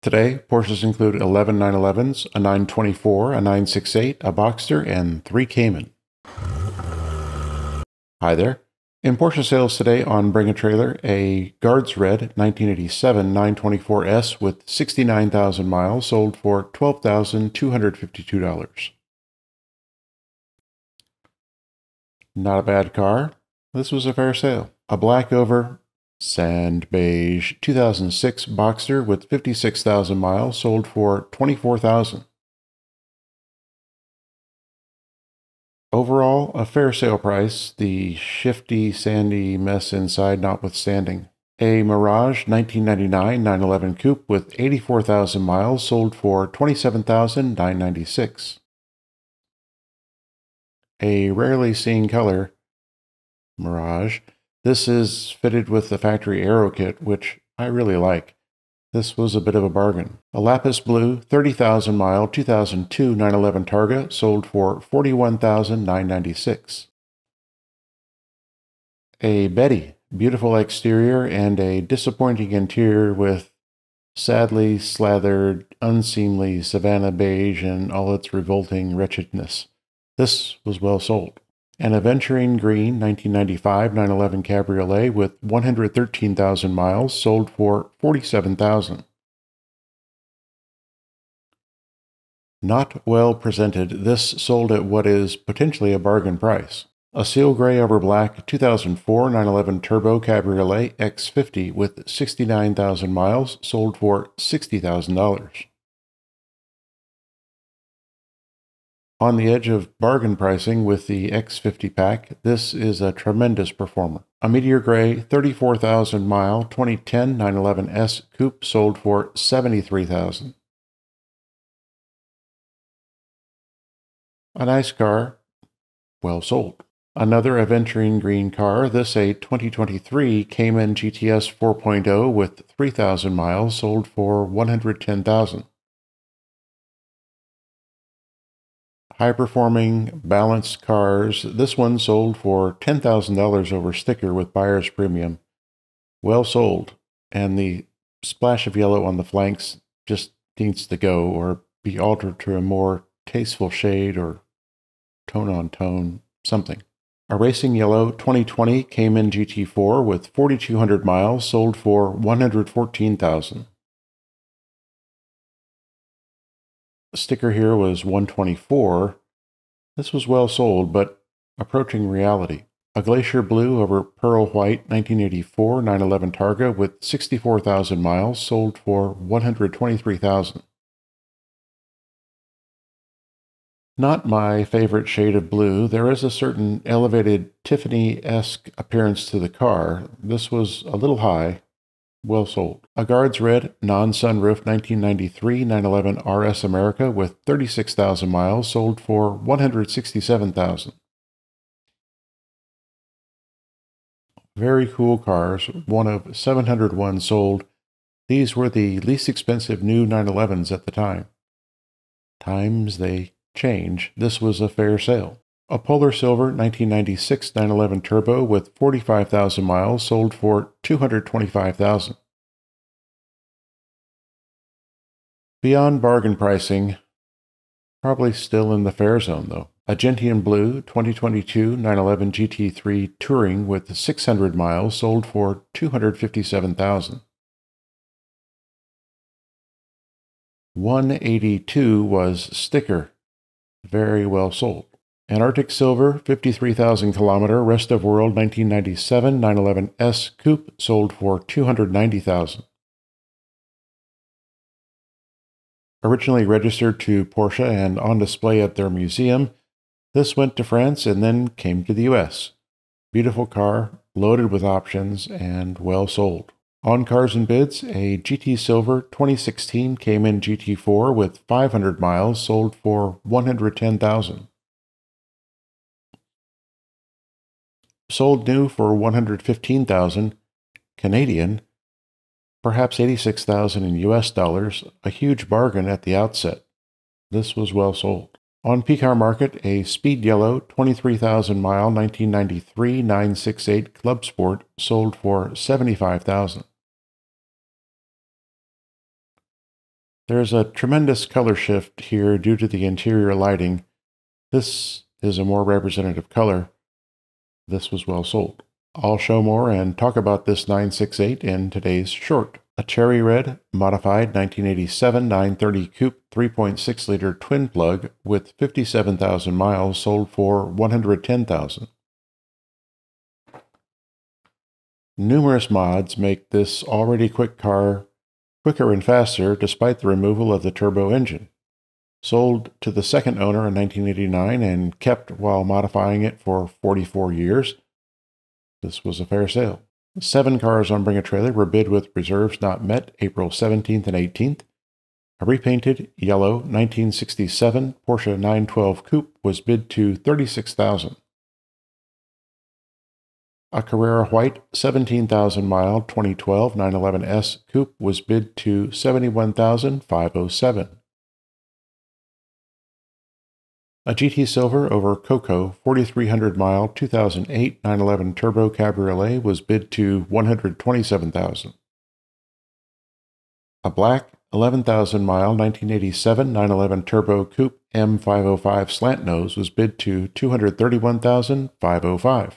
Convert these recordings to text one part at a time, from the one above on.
Today, Porsches include 11 911s, a 924, a 968, a Boxster, and 3 Cayman. Hi there. In Porsche sales today on Bring a Trailer, a Guards Red 1987 924S with 69,000 miles sold for $12,252. Not a bad car. This was a fair sale. A black over sand beige 2006 Boxster with 56,000 miles sold for $24,000. Overall, a fair sale price, the shifty, sandy mess inside notwithstanding. A Mirage 1999 911 Coupe with 84,000 miles sold for $27,996. A rarely seen color, Mirage. This is fitted with the factory aerokit, which I really like. This was a bit of a bargain. A lapis blue 30,000 mile 2002 911 Targa sold for $41,996. A BEDI, beautiful exterior and a disappointing interior with sadly slathered, unseemly savannah beige and all its revolting wretchedness. This was well sold. An aventurine green 1995 911 Cabriolet with 113,000 miles sold for $47,000. Not well presented, this sold at what is potentially a bargain price. A seal gray over black 2004 911 Turbo Cabriolet X50 with 69,000 miles sold for $60,000. On the edge of bargain pricing with the X50 pack, this is a tremendous performer. A meteor gray 34,000 mile 2010 911S Coupe sold for $73,000. A nice car, well sold. Another aventurine green car, this a 2023 Cayman GTS 4.0 with 3,000 miles sold for $110,000. High-performing, balanced cars. This one sold for $10,000 over sticker with buyer's premium. Well sold. And the splash of yellow on the flanks just needs to go or be altered to a more tasteful shade or tone-on-tone, something. A racing yellow 2020 Cayman GT4 with 4,200 miles sold for $114,000. The sticker here was $124. This was well sold, but approaching reality. A glacier blue over pearl white 1984 911 Targa with 64,000 miles sold for $123,000. Not my favorite shade of blue. There is a certain elevated Tiffany-esque appearance to the car. This was a little high. Well sold. A Guards Red non-sunroof 1993 911 RS America with 36,000 miles sold for $167,000. Very cool cars, one of 701 sold. These were the least expensive new 911s at the time. Times they change. This was a fair sale. A Polar Silver 1996 911 Turbo with 45,000 miles sold for $225,000. Beyond bargain pricing, probably still in the fair zone though. A Gentian Blue 2022 911 GT3 Touring with 600 miles sold for $257,000. 182 was sticker, very well sold. An Arctic Silver 53,000 kilometer Rest of World 1997 911S Coupe sold for $290,000. Originally registered to Porsche and on display at their museum, this went to France and then came to the US. Beautiful car, loaded with options, and well sold. On Cars and Bids, a GT Silver 2016 Cayman GT4 with 500 miles sold for $110,000. Sold new for $115,000 Canadian, perhaps $86,000 in US dollars, a huge bargain at the outset. This was well sold. On Pcarmarket, a Speed Yellow 23,000 mile 1993 968 Club Sport sold for $75,000. There's a tremendous color shift here due to the interior lighting. This is a more representative color. This was well sold. I'll show more and talk about this 968 in today's short. A cherry red, modified 1987 930 Coupe 3.6-liter twin plug with 57,000 miles sold for $110,000. Numerous mods make this already quick car quicker and faster despite the removal of the turbo engine. Sold to the second owner in 1989 and kept while modifying it for 44 years. This was a fair sale. 7 cars on Bring a Trailer were bid with reserves not met April 17th and 18th. A repainted yellow 1967 Porsche 912 Coupe was bid to $36,000. A Carrera White 17,000-mile 2012 911S Coupe was bid to $71,507. A GT Silver over Cocoa 4,300-mile 2008 911 Turbo Cabriolet was bid to $127,000. A black 11,000-mile 1987 911 Turbo Coupe M505 Slant Nose was bid to $231,505.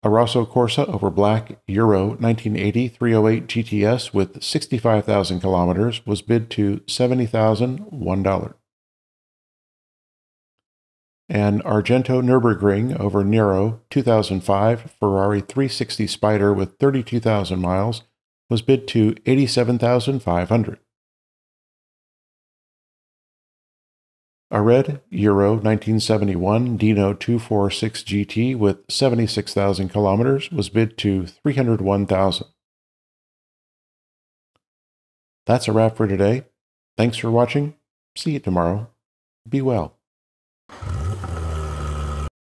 A Rosso Corsa over black Euro 1980 308 GTS with 65,000 kilometers was bid to $70,001. An Argento Nürburgring over Nero 2005 Ferrari 360 Spider with 32,000 miles was bid to $87,500. A red Euro 1971 Dino 246 GT with 76,000 kilometers was bid to $301,000. That's a wrap for today. Thanks for watching. See you tomorrow. Be well.